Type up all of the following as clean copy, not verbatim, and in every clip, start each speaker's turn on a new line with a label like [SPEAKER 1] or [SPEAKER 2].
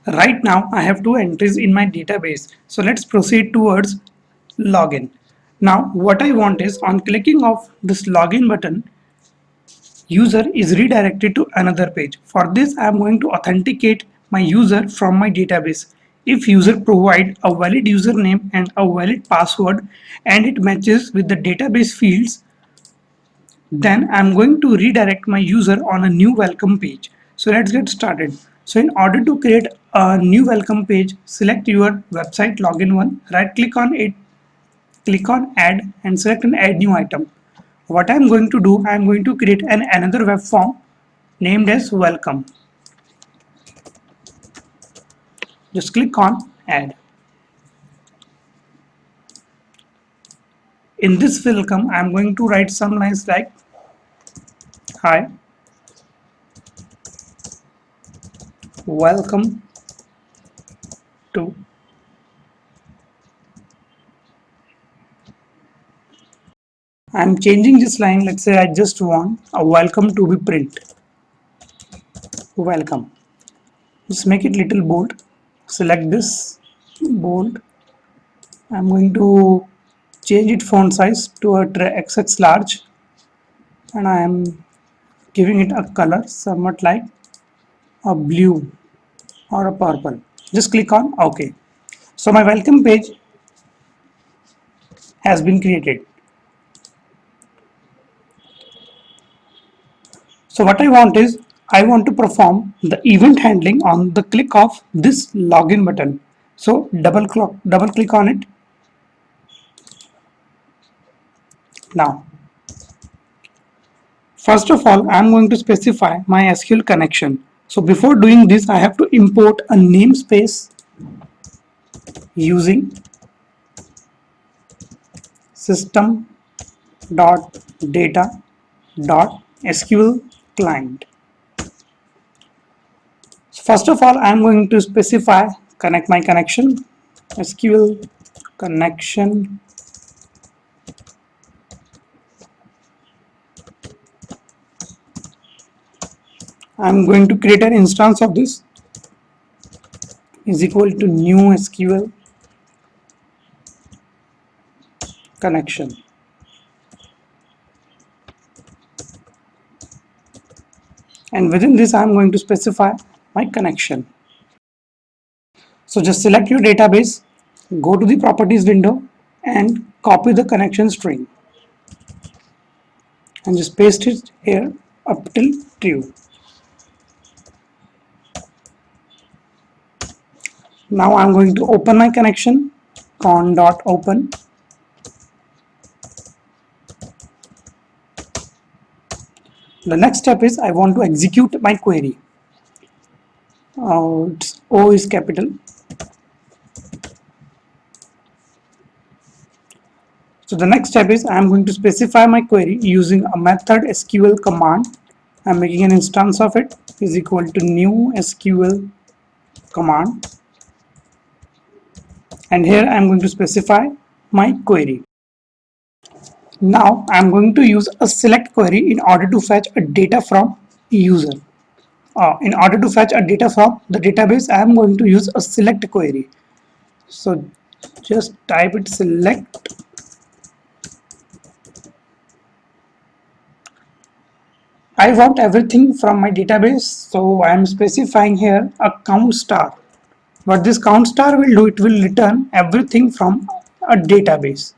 [SPEAKER 1] Right now I have two entries in my database. So let's proceed towards login. Now what I want is on clicking of this login button, user is redirected to another page. For this I am going to authenticate my user from my database. If user provide a valid username and a valid password and it matches with the database fields, then I'm going to redirect my user on a new welcome page. So let's get started. So in order to create a new welcome page, select your website login one, right click on it, click on add and select an add new item. What I'm going to do, I'm going to create another web form named as welcome. Just click on add. In this welcome, I'm going to write some lines like hi, welcome to. I'm changing this line. Let's say I just want a welcome to be print. Welcome. Just make it little bold. Select this bold. I'm going to change it font size to a XX large, and I am giving it a color somewhat like a blue or a purple. Just click on OK. So my welcome page has been created. So what I want is I want to perform the event handling on the click of this login button. So double click on it. Now first of all, I am going to specify my SQL connection. So before doing this, I have to import a namespace using system.data.sql client. So first of all, I am going to specify connect my connection, SQL connection. I am going to create an instance of this is equal to new SQL connection. And within this I am going to specify my connection. So just select your database, go to the properties window and copy the connection string and just paste it here up till true. Now I'm going to open my connection, con.open. The next step is I want to execute my query. O is capital. So the next step is I am going to specify my query using a method SQL command. I am making an instance of it is equal to new SQL command. And here I am going to specify my query. Now I am going to use a select query in order to fetch a data from user. In order to fetch a data from the database, I am going to use a select query. So just type it select. I want everything from my database, so I am specifying here a count star. What this count star will do, it will return everything from a database.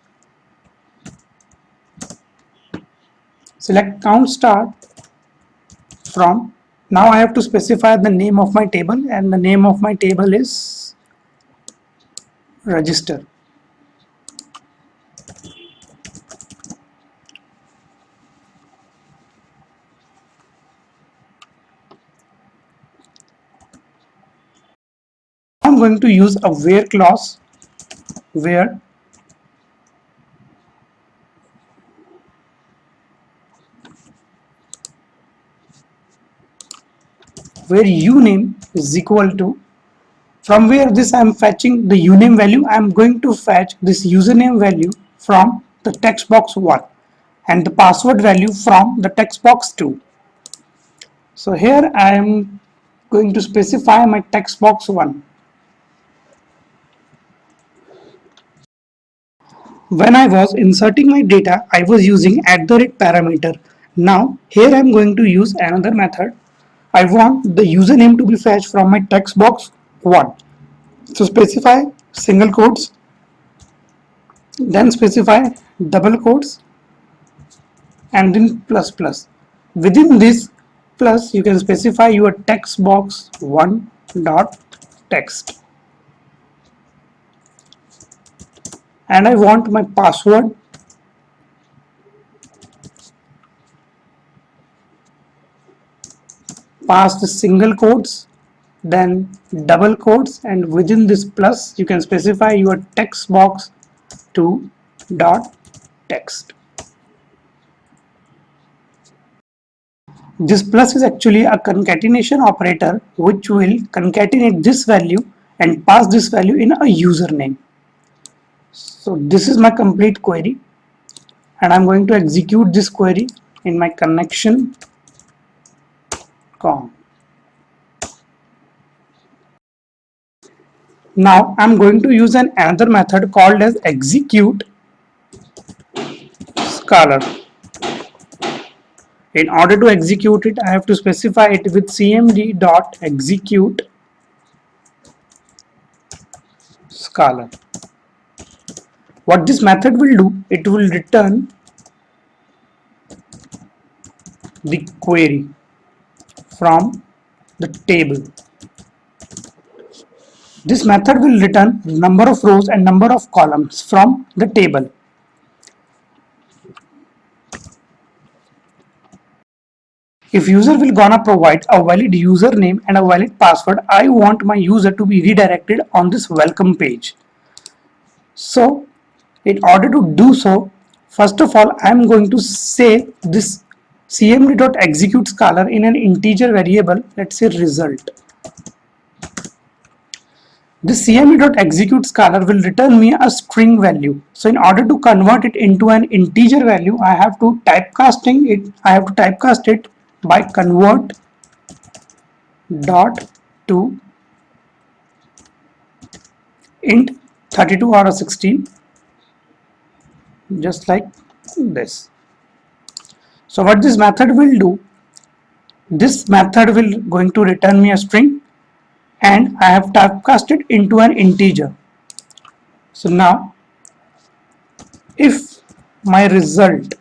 [SPEAKER 1] Select count star from. Now I have to specify the name of my table, and the name of my table is register. I'm going to use a where clause where uname is equal to, from where this I am fetching the uname value, I am going to fetch this username value from the text box 1 and the password value from the text box 2. So here I am going to specify my text box 1. When I was inserting my data, I was using @ parameter. Now here I am going to use another method. I want the username to be fetched from my text box 1. So specify single quotes, then specify double quotes, and then plus plus. Within this plus you can specify your text box 1 dot text, and I want my password. Pass the single quotes, then double quotes, and within this plus you can specify your text box 2 dot text. This plus is actually a concatenation operator which will concatenate this value and pass this value in a username. So this is my complete query, and I'm going to execute this query in my connection com. Now I'm going to use another method called as execute scalar. In order to execute it, I have to specify it with cmd.execute scalar. What this method will do, it will return the query from the table. This method will return number of rows and number of columns from the table. If user will gonna provide a valid username and a valid password, I want my user to be redirected on this welcome page. So in order to do so, first of all, I am going to say this cmd.execute scalar in an integer variable, let's say result. This cmd.execute scalar will return me a string value. So in order to convert it into an integer value, I have to typecast it by convert dot to int 32 or 16, just like this. So what this method will do, this method will going to return me a string, and I have typecasted into an integer. So now if my result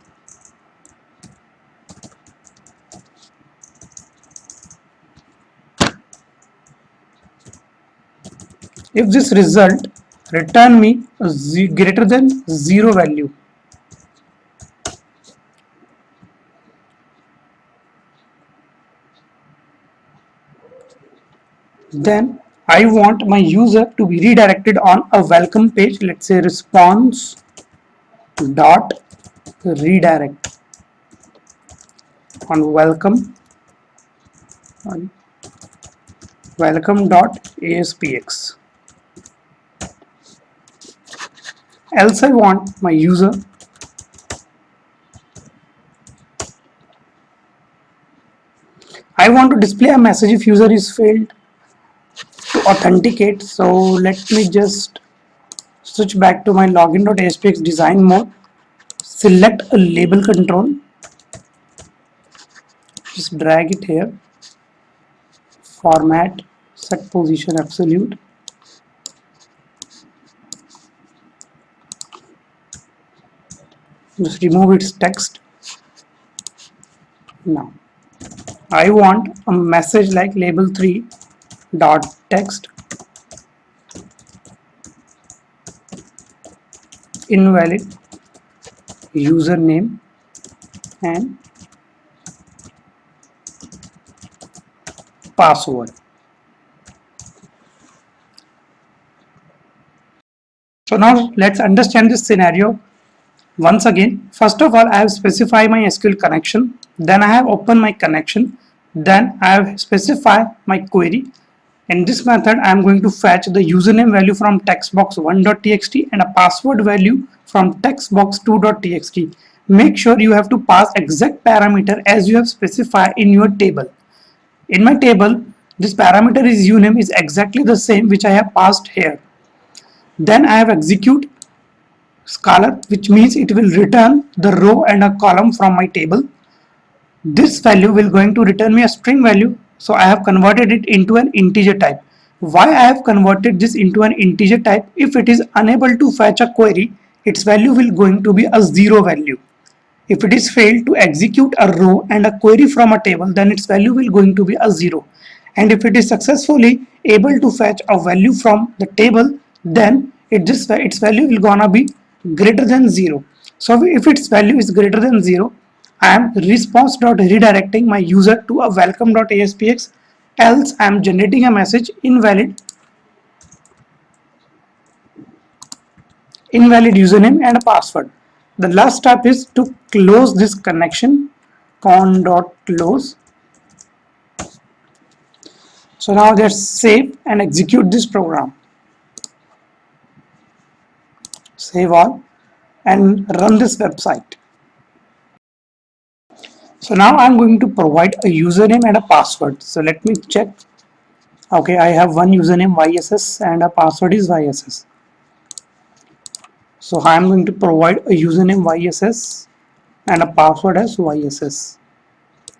[SPEAKER 1] if this result return me a greater than 0 value, then I want my user to be redirected on a welcome page, let's say response dot redirect on welcome.aspx. Else I want my user to display a message if user is failed to authenticate. So let me just switch back to my login.aspx design mode, select a label control, just drag it here, format, set position absolute, just remove its text. Now I want a message like label 3 dot text invalid username and password. So now let's understand this scenario once again. First of all, I have specified my SQL connection, then I have opened my connection, then I have specified my query. In this method, I am going to fetch the username value from textbox1.txt and a password value from textbox2.txt. Make sure you have to pass exact parameter as you have specified in your table. In my table, this parameter is uname is exactly the same which I have passed here. Then I have execute scalar, which means it will return the row and a column from my table. This value will going to return me a string value, so I have converted it into an integer type. Why I have converted this into an integer type? If it is unable to fetch a query, its value will going to be a 0 value. If it is failed to execute a row and a query from a table, then its value will going to be a 0. And if it is successfully able to fetch a value from the table, then its value will gonna be greater than 0. So if its value is greater than 0, I am response.redirecting my user to a welcome.aspx, else I am generating a message invalid username and a password. The last step is to close this connection, con.close. So now let's save and execute this program. Save all and run this website. So now I'm going to provide a username and a password. So let me check. Okay, I have one username YSS and a password is YSS. So I'm going to provide a username YSS and a password as YSS.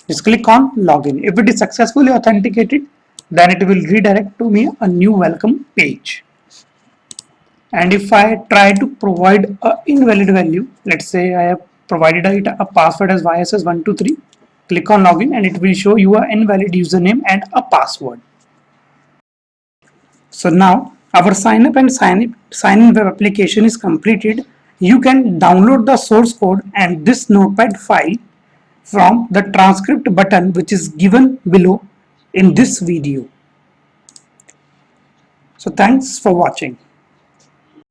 [SPEAKER 1] Just click on login. If it is successfully authenticated, then it will redirect to me a new welcome page. And if I try to provide an invalid value, let's say I have provided a password as YSS123, click on login and it will show you an invalid username and a password. So now our sign up and sign in web application is completed. You can download the source code and this notepad file from the transcript button which is given below in this video. So thanks for watching.